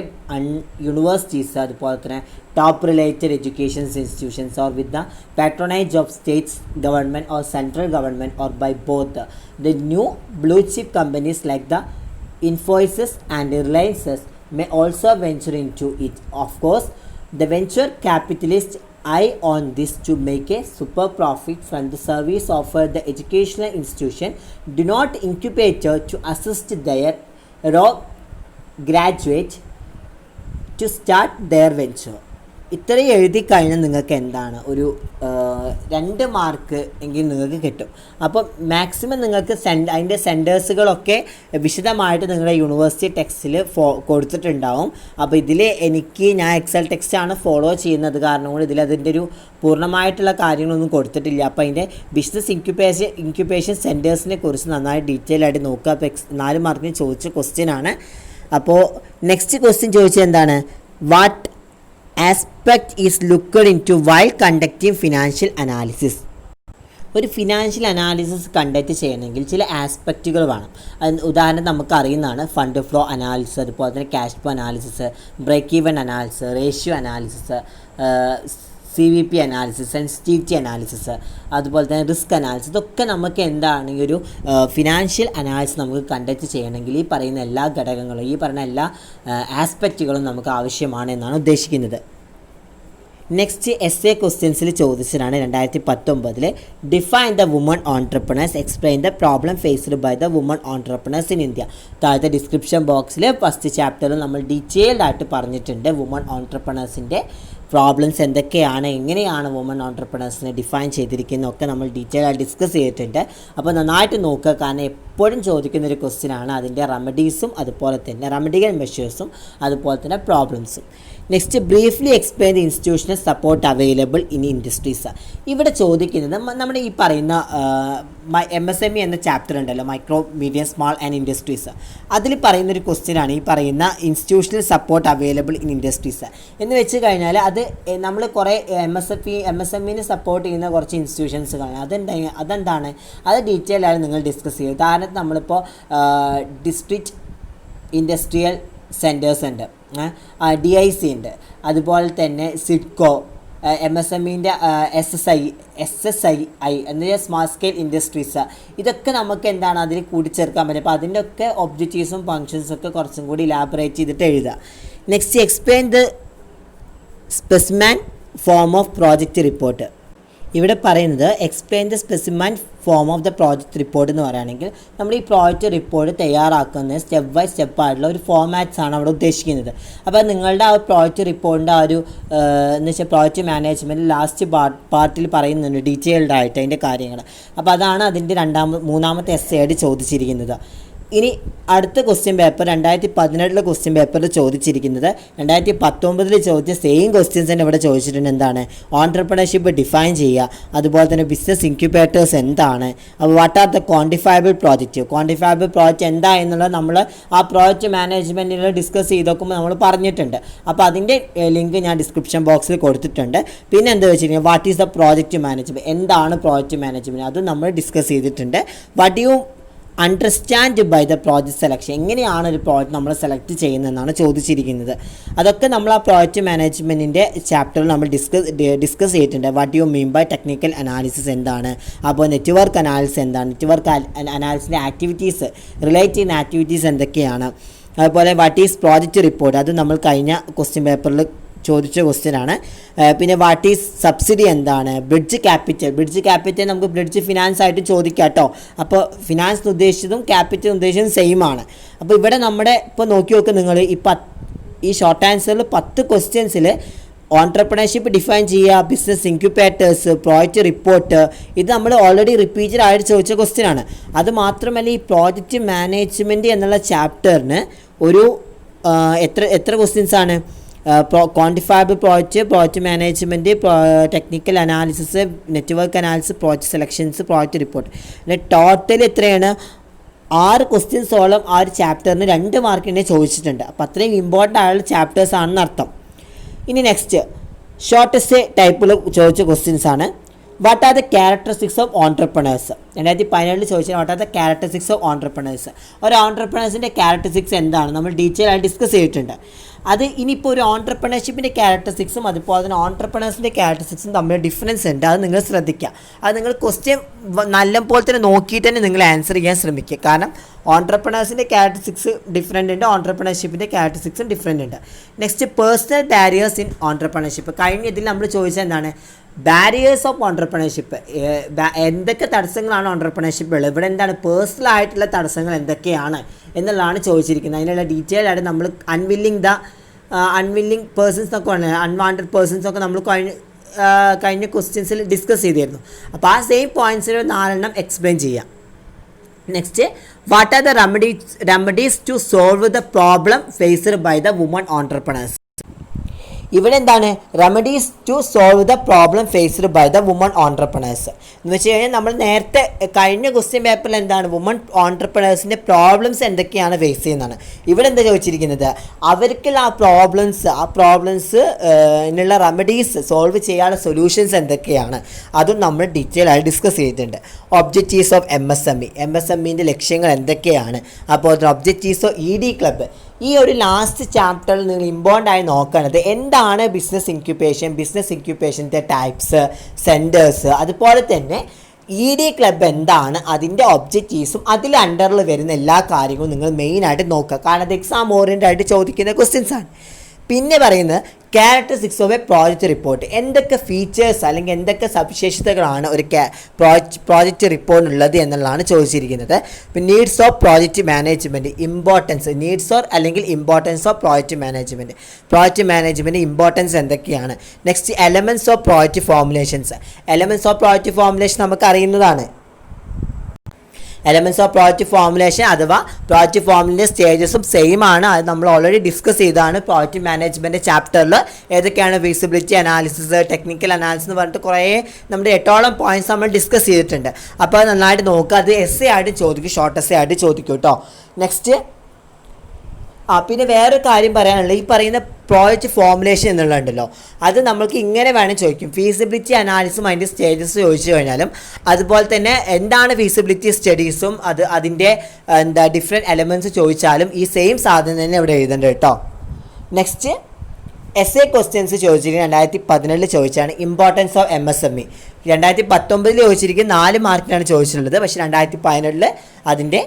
universities, അതുപോലെ തന്നെ top related education institutions or with the patronage of states government or central government or by both. The new blue chip companies like the Infosys and Reliance may also venture into it. Of course, the venture capitalists eye on this to make a super profit from the service offered the educational institution, do not incubator to assist their raw graduate to start their venture. ഇത്രയും എഴുതി കഴിഞ്ഞാൽ നിങ്ങൾക്ക് ഒരു 2 mark എങ്കിൽ നിങ്ങൾക്ക് കിട്ടും. അപ്പോൾ maximum നിങ്ങൾക്ക് അതിൻ്റെ സെൻറ്റേഴ്സുകളൊക്കെ വിശദമായിട്ട് നിങ്ങളുടെ യൂണിവേഴ്സിറ്റി ടെക്സ്റ്റിൽ കൊടുത്തിട്ടുണ്ടാവും. അപ്പോൾ ഞാൻ എക്സൽ ടെക്സ്റ്റാണ് ഫോളോ ചെയ്യുന്നത് കാരണം കൊണ്ട് അതിൻ്റെ ഒരു പൂർണ്ണമായിട്ടുള്ള കാര്യങ്ങളൊന്നും കൊടുത്തിട്ടില്ല. അപ്പോൾ അതിൻ്റെ ബിസിനസ് ഇൻക്യുബേഷൻ സെൻറ്റേഴ്സിനെ കുറിച്ച് നന്നായി ഡീറ്റെയിൽ ആയിട്ട് നോക്കുക. അപ്പോൾ 4 മാർക്കിന് ചോദിച്ച ക്വസ്റ്റ്യനാണ്. അപ്പോൾ നെക്സ്റ്റ് ക്വസ്റ്റ്യൻ ചോദിച്ചത് what aspect is looked into while conducting financial analysis? ഒരു ഫിനാൻഷ്യൽ അനാലിസിസ് കണ്ടക്ട് ചെയ്യണമെങ്കിൽ ചില ആസ്പെക്റ്റുകൾ വേണം. ഉദാഹരണം നമുക്ക് അറിയുന്നതാണ് ഫണ്ട് ഫ്ലോ അനാലിസിസ്, അതുപോലെ തന്നെ cash flow analysis, break even analysis, ratio analysis, CVP analysis, sensitivity analysis, അതുപോലെ തന്നെ റിസ്ക് അനാലിസിസ്. ഇതൊക്കെ നമുക്ക് ഈ ഒരു ഫിനാൻഷ്യൽ അനാലിസിസ് നമുക്ക് കണ്ടക്ട് ചെയ്യണമെങ്കിൽ ഈ പറയുന്ന എല്ലാ ഘടകങ്ങളും, ഈ പറയുന്ന എല്ലാ ആസ്പെക്റ്റുകളും നമുക്ക് ആവശ്യമാണ് എന്നാണ് ഉദ്ദേശിക്കുന്നത്. നെക്സ്റ്റ് എസ് ക്വസ്റ്റ്യൻസിൽ ചോദിച്ചതാണ് 2019 define the woman entrepreneurs, explain the problem faced by the woman entrepreneurs in India. താഴത്തെ ഡിസ്ക്രിപ്ഷൻ ബോക്സിൽ ഫസ്റ്റ് ചാപ്റ്ററിൽ നമ്മൾ ഡീറ്റെയിൽഡ് ആയിട്ട് പറഞ്ഞിട്ടുണ്ട് വുമൺ ഓൺട്രപ്രണേഴ്സിൻ്റെ പ്രോബ്ലംസ് എന്തൊക്കെയാണ്, എങ്ങനെയാണ് വുമൺ ഓൺട്രപ്രണേഴ്സിനെ ഡിഫൈൻ ചെയ്തിരിക്കുന്നതൊക്കെ നമ്മൾ ഡീറ്റെയിൽ ആയി ഡിസ്കസ് ചെയ്തിട്ടുണ്ട്. അപ്പോൾ നന്നായിട്ട് നോക്കുക, കാരണം എപ്പോഴും ചോദിക്കുന്നൊരു ക്വസ്റ്റ്യനാണ് അതിൻ്റെ റെമഡീസും അതുപോലെ തന്നെ റെമഡിക്കൽ മെഷേഴ്സും അതുപോലെ തന്നെ പ്രോബ്ലംസും. Next briefly explain the institutional support available in industries. ഇവിടെ ചോദിക്കുന്നത് നമ്മുടെ ഈ പറയുന്ന MSME എന്ന ചാപ്റ്റർ ഉണ്ടല്ലോ, micro medium small and industries, അതിൽ പറയുന്നൊരു ക്വസ്റ്റ്യനാണ് ഈ പറയുന്ന institutional support available in industries എന്ന് വെച്ച് കഴിഞ്ഞാൽ അത് നമ്മൾ കുറേ MSMEനെ സപ്പോർട്ട് ചെയ്യുന്ന കുറച്ച് ഇൻസ്റ്റിറ്റ്യൂഷൻസുകളാണ്. അതെന്താണ് അത് ഡീറ്റെയിൽ ആയി നിങ്ങൾ ഡിസ്കസ് ചെയ്യും. ഉദാഹരണത്തിന് നമ്മളിപ്പോൾ ഡിസ്ട്രിക്റ്റ് ഇൻഡസ്ട്രിയൽ സെൻറ്റേഴ്സ് ഉണ്ട്, DIC ഉണ്ട്, അതുപോലെ തന്നെ സിഡ്കോ, MSMEൻ്റെ SSI എന്ന് വെച്ചാൽ സ്മാൾ സ്കെയിൽ ഇൻഡസ്ട്രീസ്, ഇതൊക്കെ നമുക്ക് എന്താണ് അതിൽ കൂട്ടിച്ചേർക്കാൻ പറ്റും. അപ്പോൾ അതിൻ്റെ ഒക്കെ ഒബ്ജക്റ്റീവ്സും ഫങ്ഷൻസും ഒക്കെ കുറച്ചും കൂടി ഇലാബറേറ്റ് ചെയ്തിട്ട് എഴുതുക. Next explain the specimen form of project report. ഇവിടെ പറയുന്നത് explain the specimen form of the project report എന്ന് പറയുകയാണെങ്കിൽ നമ്മൾ ഈ പ്രോജക്റ്റ് റിപ്പോർട്ട് തയ്യാറാക്കുന്നത് സ്റ്റെപ്പ് ബൈ സ്റ്റെപ്പ് ആയിട്ടുള്ള ഒരു ഫോമാറ്റ്സ് ആണ് അവിടെ ഉദ്ദേശിക്കുന്നത്. അപ്പോൾ നിങ്ങളുടെ ആ പ്രോജക്റ്റ് റിപ്പോർട്ടിൻ്റെ ആ ഒരു എന്ന് വെച്ചാൽ പ്രോജക്റ്റ് മാനേജ്മെൻറ്റ് ലാസ്റ്റ് പാർട്ടിൽ പറയുന്നുണ്ട് ഡീറ്റെയിൽഡ് ആയിട്ട് അതിൻ്റെ കാര്യങ്ങൾ. അപ്പോൾ അതാണ് അതിൻ്റെ മൂന്നാമത്തെ എസ്സേയായിട്ട് ചോദിച്ചിരിക്കുന്നത്. ഇനി അടുത്ത ക്വസ്റ്റ്യൻ പേപ്പർ 2018 ക്വസ്റ്റ്യൻ പേപ്പറിൽ ചോദിച്ചിരിക്കുന്നത് 2019 ചോദിച്ച സെയിം ക്വസ്റ്റ്യൻസ് തന്നെ ഇവിടെ ചോദിച്ചിട്ടുണ്ട്. എന്താണ് ഓൺട്രപ്രണർഷിപ്പ് ഡിഫൈൻ ചെയ്യുക, അതുപോലെ തന്നെ ബിസിനസ് ഇൻക്യുബേറ്റേഴ്സ് എന്താണ്, അപ്പോൾ what are the quantifiable project എന്താ എന്നുള്ളത് നമ്മൾ ആ പ്രോജക്റ്റ് മാനേജ്മെൻറ്റിൽ ഡിസ്കസ് ചെയ്ത് നോക്കുമ്പോൾ നമ്മൾ പറഞ്ഞിട്ടുണ്ട്. അപ്പോൾ അതിൻ്റെ ലിങ്ക് ഞാൻ ഡിസ്ക്രിപ്ഷൻ ബോക്സിൽ കൊടുത്തിട്ടുണ്ട്. പിന്നെ എന്താ വെച്ചിട്ടുണ്ടെങ്കിൽ what is the project management, എന്താണ് പ്രോജക്റ്റ് മാനേജ്മെൻറ്റ്, അത് നമ്മൾ ഡിസ്കസ് ചെയ്തിട്ടുണ്ട്. What you understand by the project selection, എങ്ങനെയാണ് ഒരു പ്രോജക്റ്റ് നമ്മൾ സെലക്ട് ചെയ്യുന്നതെന്നാണ് ചോദിച്ചിരിക്കുന്നത്. അതൊക്കെ നമ്മൾ ആ പ്രോജക്റ്റ് മാനേജ്മെൻറ്റിൻ്റെ ചാപ്റ്ററിൽ നമ്മൾ ഡിസ്കസ് ചെയ്തിട്ടുണ്ട്. What you mean by technical analysis എന്താണ്, അപ്പോൾ നെറ്റ്വർക്ക് അനാലിസിസ് എന്താണ്, നെറ്റ്വർക്ക് അനാലിസിൻ്റെ ആക്ടിവിറ്റീസ്, റിലേറ്റ് ചെയ്യുന്ന ആക്ടിവിറ്റീസ് എന്തൊക്കെയാണ്, അതുപോലെ വാട്ട് ഈസ് പ്രോജക്റ്റ് റിപ്പോർട്ട്, അത് നമ്മൾ കഴിഞ്ഞ ക്വസ്റ്റ്യൻ പേപ്പറിൽ ചോദിച്ച ക്വസ്റ്റ്യനാണ്. പിന്നെ വാട്ട് ഈസ് സബ്സിഡി എന്താണ്, ബ്രിഡ്ജ് ക്യാപിറ്റൽ നമുക്ക് ബ്രിഡ്ജ് ഫിനാൻസ് ആയിട്ട് ചോദിക്കാം കേട്ടോ. അപ്പോൾ ഫിനാൻസ് ഉദ്ദേശിച്ചതും ക്യാപിറ്റൽ ഉദ്ദേശിച്ചതും സെയിം ആണ്. അപ്പോൾ ഇവിടെ നമ്മുടെ ഇപ്പോൾ നോക്കി നോക്കുക നിങ്ങൾ ഈ ഷോർട്ട് ആൻസറിൽ 10 ക്വസ്റ്റ്യൻസിൽ ഓൺട്രപ്രണർഷിപ്പ് ഡിഫൈൻ ചെയ്യുക, ബിസിനസ് ഇൻക്യുബേറ്റേഴ്സ്, പ്രോജക്റ്റ് റിപ്പോർട്ട്, ഇത് നമ്മൾ ഓൾറെഡി റിപ്പീറ്റഡ് ആയിട്ട് ചോദിച്ച ക്വസ്റ്റ്യനാണ്. അത് മാത്രമല്ല ഈ പ്രോജക്റ്റ് മാനേജ്മെൻറ്റ് എന്നുള്ള ചാപ്റ്ററിന് ഒരു എത്ര ക്വസ്റ്റ്യൻസ് ആണ്, quantifiable project management, technical analysis, network analysis, project selections, project report, പിന്നെ ടോട്ടൽ എത്രയാണ് 6 ക്വസ്റ്റ്യൻസോളം ആ ഒരു ചാപ്റ്ററിന് 2 മാർക്കിനെ ചോദിച്ചിട്ടുണ്ട്. അപ്പോൾ അത്രയും ഇമ്പോർട്ടൻ്റ് ആയുള്ള ചാപ്റ്റേഴ്സ് ആണെന്ന് അർത്ഥം. ഇനി നെക്സ്റ്റ് ഷോർട്ടസ്റ്റ് ടൈപ്പിൽ ചോദിച്ച ക്വസ്റ്റ്യൻസ് ആണ്. What are the characteristics of entrepreneurs, 2017 ചോദിച്ചാൽ what are the characteristics of entrepreneurs, ഒരു ഓൺട്രപ്രണേഴ്സിൻ്റെ ക്യാരക്ടറിസ്റ്റിക്സ് എന്താണ് നമ്മൾ ഡീറ്റെയിൽ ആയി ഡിസ്കസ് ചെയ്തിട്ടുണ്ട്. അത് ഇനിയിപ്പോൾ ഒരു ഓൺട്രപ്രണർഷിപ്പിൻ്റെ ക്യാരക്ടറിസ്റ്റിക്സും അതുപോലെ തന്നെ ഓൺട്രപ്രണേഴ്സിൻ്റെ ക്യാരക്ടറിസ്റ്റിക്സും തമ്മിൽ ഡിഫറൻസ് ഉണ്ട്. അത് നിങ്ങൾ ശ്രദ്ധിക്കുക. അത് നിങ്ങൾ ക്വസ്റ്റ്യൻ നല്ലപോലെ തന്നെ നോക്കിയിട്ട് തന്നെ നിങ്ങൾ ആൻസർ ചെയ്യാൻ ശ്രമിക്കുക. കാരണം ഓൺട്രപ്രണേഴ്സിൻ്റെ ക്യാരക്ടറിസ്റ്റിക്സ് ഡിഫറെൻ്റ് ഉണ്ട്, ഓൺട്രപ്രണർഷിപ്പിൻ്റെ ക്യാരക്ടറിസ്റ്റിക്സും ഡിഫറെൻ്റ് ഉണ്ട്. Next personal barriers in entrepreneurship. കഴിഞ്ഞ ഇതിൽ നമ്മൾ ചോദിച്ചത് എന്താണ്, ബാരിയേഴ്സ് ഓഫ് ഓൺട്രപ്രണർഷിപ്പ്, എന്തൊക്കെ തടസ്സങ്ങളാണ് ഓൺട്രപ്രണർഷിപ്പ് ഉള്ളത്, ഇവിടെ എന്താണ് പേഴ്സണൽ ആയിട്ടുള്ള തടസ്സങ്ങൾ എന്തൊക്കെയാണ് എന്നുള്ളതാണ് ചോദിച്ചിരിക്കുന്നത്. അതിനുള്ള ഡീറ്റെയിൽ ആയിട്ട് നമ്മൾ അൺവില്ലിങ് പേഴ്സൺസ് എന്നൊക്കെ പറഞ്ഞാൽ അൺവാണ്ടഡ് പേഴ്സൺസ് ഒക്കെ നമ്മൾ കഴിഞ്ഞ ക്വസ്റ്റ്യൻസിൽ ഡിസ്കസ് ചെയ്തിരുന്നു. അപ്പോൾ ആ സെയിം പോയിൻറ്റ്സിൽ 4 എക്സ്പ്ലെയിൻ ചെയ്യാം. Next what are the remedies to solve the problem faced by the woman entrepreneurs. ഇവിടെ എന്താണ് remedies to solve the problem faced by the woman entrepreneurs എന്ന് വെച്ച് കഴിഞ്ഞാൽ നമ്മൾ നേരത്തെ കഴിഞ്ഞ ക്വസ്റ്റ്യൻ പേപ്പറിൽ എന്താണ് വുമൺ ഓൺട്രപ്രണേഴ്സിൻ്റെ പ്രോബ്ലംസ് എന്തൊക്കെയാണ് ഫേസ് ചെയ്യുന്നതാണ്. ഇവിടെ എന്താ ചോദിച്ചിരിക്കുന്നത്, അവർക്കുള്ള ആ പ്രോബ്ലംസ് നുള്ള റെമഡീസ് സോൾവ് ചെയ്യാനുള്ള സൊല്യൂഷൻസ് എന്തൊക്കെയാണ് അതും നമ്മൾ ഡീറ്റെയിൽ ആയി ഡിസ്കസ് ചെയ്തിട്ടുണ്ട്. ഒബ്ജക്റ്റീവ്സ് ഓഫ് MSMEൻ്റെ ലക്ഷ്യങ്ങൾ എന്തൊക്കെയാണ്, അപ്പോൾ ഒബ്ജക്റ്റീവ്സ് ഓഫ് ED ക്ലബ്ബ്. ഈ ഒരു ലാസ്റ്റ് ചാപ്റ്ററിൽ നിങ്ങൾ ഇമ്പോർട്ടൻ്റ് ആയി നോക്കേണ്ടത് എന്താണ് ബിസിനസ് ഇൻക്യുബേഷൻ്റെ ടൈപ്സ്, സെൻറ്റേഴ്സ്, അതുപോലെ തന്നെ ED ക്ലബ്ബ് എന്താണ്, അതിൻ്റെ ഒബ്ജക്റ്റീവ്സും അതിൽ അണ്ടറിൽ വരുന്ന എല്ലാ കാര്യങ്ങളും നിങ്ങൾ മെയിനായിട്ട് നോക്കുക. കാരണം അത് എക്സാം ഓറിയൻ്റ് ആയിട്ട് ചോദിക്കുന്ന ക്വസ്റ്റ്യൻസ് ആണ്. പിന്നെ പറയുന്നത് characteristics of a project report. എന്തൊക്കെ ഫീച്ചേഴ്സ് അല്ലെങ്കിൽ എന്തൊക്കെ സവിശേഷതകളാണ് ഒരു പ്രോജക്റ്റ് റിപ്പോർട്ടിനുള്ളത് എന്നുള്ളതാണ് ചോദിച്ചിരിക്കുന്നത്. പിന്നെ needs of project management, importance, needs or അല്ലെങ്കിൽ importance of project management importance എന്തൊക്കെയാണ്. Next elements of project formulations. Elements of project formulation നമുക്ക് അറിയുന്നതാണ്. എലമെൻറ്റ്സ് ഓഫ് പ്രോജക്റ്റ് ഫോർമുലേഷൻ അഥവാ പ്രോജക്റ്റ് ഫോർമുലേൻ്റെ സ്റ്റേജസും സെയിം ആണ്. അത് നമ്മൾ ഓൾറെഡി ഡിസ്കസ് ചെയ്തതാണ് പ്രോജക്റ്റ് മാനേജ്മെൻറ്റ് ചാപ്റ്ററിൽ. ഏതൊക്കെയാണ് ഫീസിബിലിറ്റി അനാലിസിസ്, ടെക്നിക്കൽ അനാലിസിസ് എന്ന് പറഞ്ഞിട്ട് കുറേ നമ്മുടെ 8ഓളം പോയിൻറ്റ്സ് നമ്മൾ ഡിസ്കസ് ചെയ്തിട്ടുണ്ട്. അപ്പോൾ അത് നന്നായിട്ട് നോക്കുക. അത് എസ് എ ആയിട്ട് ചോദിക്കും, ഷോർട്ട് എസ് എ ആയിട്ട് ചോദിക്കും കേട്ടോ. നെക്സ്റ്റ് പിന്നെ വേറൊരു കാര്യം പറയാനുള്ളത്, ഈ പറയുന്ന പ്രോജക്റ്റ് ഫോർമുലേഷൻ എന്നുള്ളതുണ്ടല്ലോ, അത് നമ്മൾക്ക് ഇങ്ങനെ വേണം ചോദിക്കും. ഫീസിബിലിറ്റി അനാലിസും അതിൻ്റെ സ്റ്റേജസ് ചോദിച്ചു കഴിഞ്ഞാലും, അതുപോലെ തന്നെ എന്താണ് ഫീസിബിലിറ്റി സ്റ്റഡീസും അതിൻ്റെ ഡിഫറെൻറ്റ് എലമെൻറ്റ്സ് ചോദിച്ചാലും ഈ സെയിം സാധനം തന്നെ ഇവിടെ എഴുതേണ്ടത് കേട്ടോ. നെക്സ്റ്റ് എസ് എ ക്വസ്റ്റ്യൻസ് ചോദിച്ചിരിക്കുന്നത് 2017 ചോദിച്ചാണ് ഇമ്പോർട്ടൻസ് ഓഫ് MSME. 2019 ചോദിച്ചിരിക്കുന്നത് 4 മാർക്കിനാണ് ചോദിച്ചിട്ടുള്ളത്. പക്ഷേ 2017 അതിൻ്റെ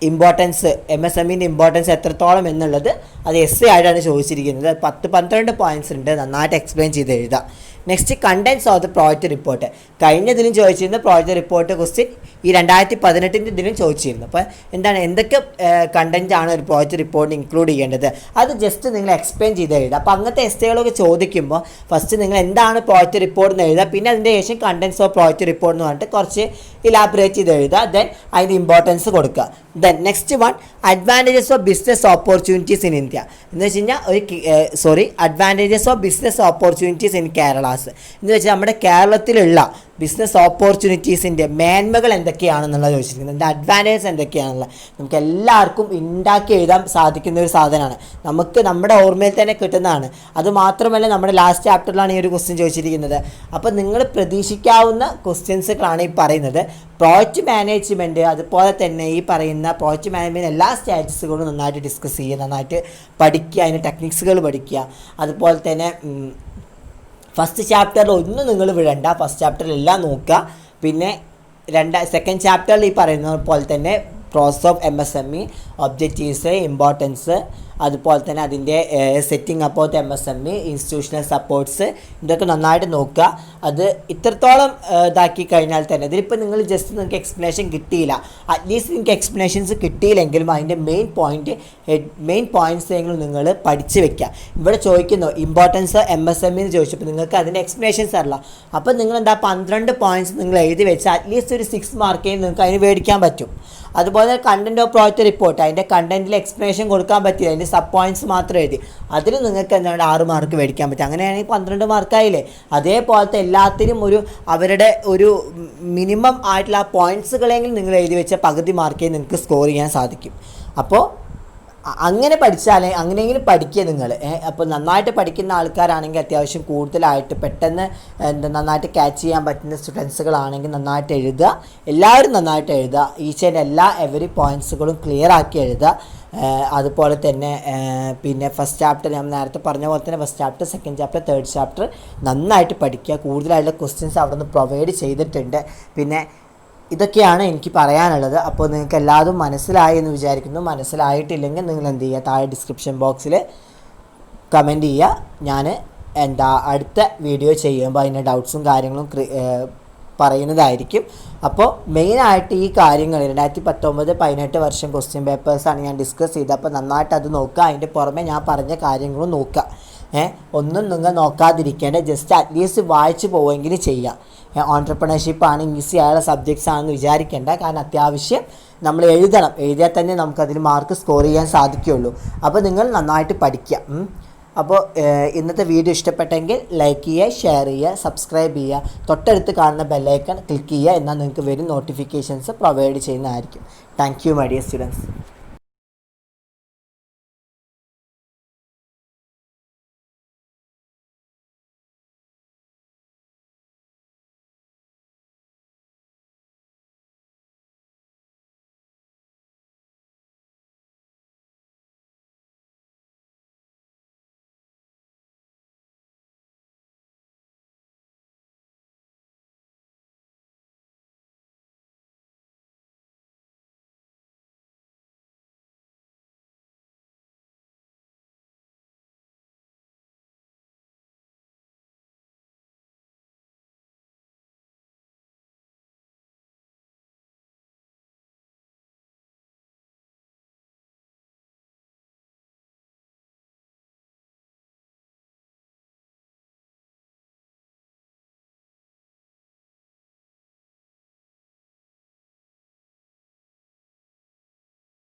ഇമ്പോർട്ടൻസ്, MSMEൻ്റെ ഇമ്പോർട്ടൻസ് എത്രത്തോളം എന്നുള്ളത് അത് എസ് എ ആയിട്ടാണ് ചോദിച്ചിരിക്കുന്നത്. 10-12 പോയിൻറ്റ്സ് ഉണ്ട്, നന്നായിട്ട് എക്സ്പ്ലെയിൻ ചെയ്ത് എഴുതാം. Next contents of the project report. കഴിഞ്ഞതിലും ചോദിച്ചിരുന്ന പ്രോജക്റ്റ് റിപ്പോർട്ട് ക്വസ്റ്റ്യൻ ഈ 2018 ഇതിലും ചോദിച്ചിരുന്നു. അപ്പോൾ എന്തൊക്കെ കണ്ടൻറ്റ് ആണ് ഒരു പ്രോജക്റ്റ് റിപ്പോർട്ട് ഇൻക്ലൂഡ് ചെയ്യേണ്ടത്, അത് ജസ്റ്റ് നിങ്ങൾ എക്സ്പ്ലെയിൻ ചെയ്ത് എഴുതുക. അപ്പോൾ അങ്ങനത്തെ എസ്സേകളൊക്കെ ചോദിക്കുമ്പോൾ ഫസ്റ്റ് നിങ്ങൾ എന്താണ് പ്രോജക്റ്റ് റിപ്പോർട്ട് എന്ന് എഴുതുക, പിന്നെ അതിൻ്റെ ശേഷം കണ്ടൻസ് ഓഫ് പ്രോജക്റ്റ് റിപ്പോർട്ട് എന്ന് പറഞ്ഞിട്ട് കുറച്ച് ഇലാബറേറ്റ് ചെയ്ത് എഴുതുക. ദെൻ അതിന് ഇമ്പോർട്ടൻസ് കൊടുക്കുക. Then next one advantages of business opportunities in India എന്ന് വെച്ച് കഴിഞ്ഞാൽ advantages of business opportunities in Kerala's എന്ന് വെച്ചാൽ നമ്മുടെ കേരളത്തിലുള്ള ബിസിനസ് ഓപ്പർച്യൂണിറ്റീസിൻ്റെ മേന്മകൾ എന്തൊക്കെയാണെന്നുള്ളത് ചോദിച്ചിരിക്കുന്നത്. അതിൻ്റെ അഡ്വാൻറ്റേജസ് എന്തൊക്കെയാണെന്നുള്ളത് നമുക്ക് എല്ലാവർക്കും ഉണ്ടാക്കി എഴുതാൻ സാധിക്കുന്ന ഒരു സാധനമാണ്. നമുക്ക് നമ്മുടെ ഓർമ്മയിൽ തന്നെ കിട്ടുന്നതാണ്. അതുമാത്രമല്ല നമ്മുടെ ലാസ്റ്റ് ചാപ്റ്ററിലാണ് ഈ ഒരു ക്വസ്റ്റ്യൻ ചോദിച്ചിരിക്കുന്നത്. അപ്പോൾ നിങ്ങൾ പ്രതീക്ഷിക്കാവുന്ന ക്വസ്റ്റ്യൻസുകളാണ് ഈ പറയുന്നത്. പ്രോജക്റ്റ് മാനേജ്മെൻറ്റ് അതുപോലെ തന്നെ ഈ പറയുന്ന പ്രോജക്റ്റ് മാനേജ്മെൻറ്റ് എല്ലാ സ്റ്റാറ്റസുകളും നന്നായിട്ട് ഡിസ്കസ് ചെയ്യുക, നന്നായിട്ട് പഠിക്കുക, അതിൻ്റെ ടെക്നിക്സുകൾ പഠിക്കുക. അതുപോലെ തന്നെ ഫസ്റ്റ് ചാപ്റ്ററിൽ ഒന്നും നിങ്ങൾ വിടണ്ട, ഫസ്റ്റ് ചാപ്റ്ററിൽ എല്ലാം നോക്കുക. പിന്നെ സെക്കൻഡ് ചാപ്റ്ററിൽ ഈ പറയുന്നത് പോലെ തന്നെ process of MSME, objectives, importance, അതുപോലെ തന്നെ അതിൻ്റെ setting up of MSME, institutional supports, ഇതൊക്കെ നന്നായിട്ട് നോക്കുക. അത് ഇത്രത്തോളം ഇതാക്കി കഴിഞ്ഞാൽ തന്നെ ഇതിലിപ്പോൾ നിങ്ങൾ ജസ്റ്റ് നിങ്ങൾക്ക് എക്സ്പ്ലനേഷൻ കിട്ടിയില്ല, അറ്റ്ലീസ്റ്റ് നിങ്ങൾക്ക് എക്സ്പ്ലനേഷൻസ് കിട്ടിയില്ലെങ്കിലും അതിൻ്റെ മെയിൻ പോയിൻറ്റ്സ് എങ്കിലും നിങ്ങൾ പഠിച്ച് വെക്കുക. ഇവിടെ ചോദിക്കുന്നു ഇമ്പോർട്ടൻസ് MSME എന്ന് ചോദിച്ചപ്പോൾ നിങ്ങൾക്ക് അതിൻ്റെ എക്സ്പ്ലനേഷൻസ് അറിയില്ല. അപ്പോൾ നിങ്ങൾ 12 പോയിൻറ്റ്സ് നിങ്ങൾ എഴുതി വെച്ചാൽ അറ്റ്ലീസ്റ്റ് ഒരു 6 മാർക്കേ നിങ്ങൾക്ക് അതിന് മേടിക്കാൻ പറ്റും. അതുപോലെ കണ്ടൻറ്റ് ഓഫ് പ്രോജക്റ്റ് റിപ്പോർട്ട്, അതിൻ്റെ കണ്ടൻറ്റിൽ എക്സ്പ്ലനേഷൻ കൊടുക്കാൻ പറ്റില്ല, അതിൻ്റെ സബ് പോയിൻറ്റ്സ് മാത്രം എഴുതി, അതിൽ നിങ്ങൾക്ക് 6 മാർക്ക് മേടിക്കാൻ പറ്റും. അങ്ങനെയാണെങ്കിൽ 12 മാർക്കായില്ലേ. അതേപോലത്തെ എല്ലാത്തിനും അവരുടെ ഒരു മിനിമം ആയിട്ടുള്ള ആ പോയിൻറ്റ്സുകളെങ്കിലും നിങ്ങൾ എഴുതി വെച്ച പകുതി മാർക്കേ നിങ്ങൾക്ക് സ്കോർ ചെയ്യാൻ സാധിക്കും. അപ്പോൾ അങ്ങനെ പഠിച്ചാലേ അങ്ങനെയെങ്കിലും പഠിക്കുക നിങ്ങൾ. അപ്പോൾ നന്നായിട്ട് പഠിക്കുന്ന ആൾക്കാരാണെങ്കിൽ അത്യാവശ്യം കൂടുതലായിട്ട് പെട്ടെന്ന് നന്നായിട്ട് ക്യാച്ച് ചെയ്യാൻ പറ്റുന്ന സ്റ്റുഡൻസുകളാണെങ്കിൽ നന്നായിട്ട് എഴുതുക. എല്ലാവരും നന്നായിട്ട് എഴുതുക. ഈച്ച് ആൻഡ് എവരി പോയിൻറ്റ്സുകളും ക്ലിയർ ആക്കി എഴുതുക. അതുപോലെ തന്നെ പിന്നെ ഫസ്റ്റ് ചാപ്റ്റർ ഞാൻ നേരത്തെ പറഞ്ഞ പോലെ തന്നെ first chapter, second chapter, third chapter നന്നായിട്ട് പഠിക്കുക. കൂടുതലായിട്ടുള്ള ക്വസ്റ്റ്യൻസ് അവിടെ നിന്ന് പ്രൊവൈഡ് ചെയ്തിട്ടുണ്ട്. പിന്നെ ഇതൊക്കെയാണ് എനിക്ക് പറയാനുള്ളത്. അപ്പോൾ നിങ്ങൾക്ക് എല്ലാതും മനസ്സിലായി എന്ന് വിചാരിക്കുന്നു. മനസ്സിലായിട്ടില്ലെങ്കിൽ നിങ്ങൾ എന്ത് ചെയ്യുക, താഴെ ഡിസ്ക്രിപ്ഷൻ ബോക്സിൽ കമൻറ്റ് ചെയ്യുക. ഞാൻ അടുത്ത വീഡിയോ ചെയ്യുമ്പോൾ അതിൻ്റെ ഡൗട്ട്സും കാര്യങ്ങളും പറയുന്നതായിരിക്കും. അപ്പോൾ മെയിനായിട്ട് ഈ കാര്യങ്ങൾ 2019-18 വർഷം ക്വസ്റ്റ്യൻ പേപ്പേഴ്സാണ് ഞാൻ ഡിസ്കസ് ചെയ്തത്. അപ്പോൾ നന്നായിട്ട് അത് നോക്കുക. അതിൻ്റെ പുറമെ ഞാൻ പറഞ്ഞ കാര്യങ്ങളും നോക്കുക. ഒന്നും നിങ്ങൾ നോക്കാതിരിക്കേണ്ട, ജസ്റ്റ് അറ്റ്ലീസ്റ്റ് വായിച്ച് പോവുമെങ്കിലും ചെയ്യാം. ഓൺട്രപ്രണർഷിപ്പാണ്, ഈസി ആയുള്ള സബ്ജക്ട്സ് ആണെന്ന് വിചാരിക്കേണ്ട. കാരണം അത്യാവശ്യം നമ്മൾ എഴുതിയാൽ തന്നെ നമുക്കതിന് മാർക്ക് സ്കോർ ചെയ്യാൻ സാധിക്കുകയുള്ളൂ. അപ്പോൾ നിങ്ങൾ നന്നായിട്ട് പഠിക്കുക. അപ്പോൾ ഇന്നത്തെ വീഡിയോ ഇഷ്ടപ്പെട്ടെങ്കിൽ ലൈക്ക് ചെയ്യുക, ഷെയർ ചെയ്യുക, സബ്സ്ക്രൈബ് ചെയ്യുക, തൊട്ടടുത്ത് കാണുന്ന ബെല്ലൈക്കൺ ക്ലിക്ക് ചെയ്യുക. എന്നാൽ നിങ്ങൾക്ക് വരും നോട്ടിഫിക്കേഷൻസ് പ്രൊവൈഡ് ചെയ്യുന്നതായിരിക്കും. Thank you my dear students.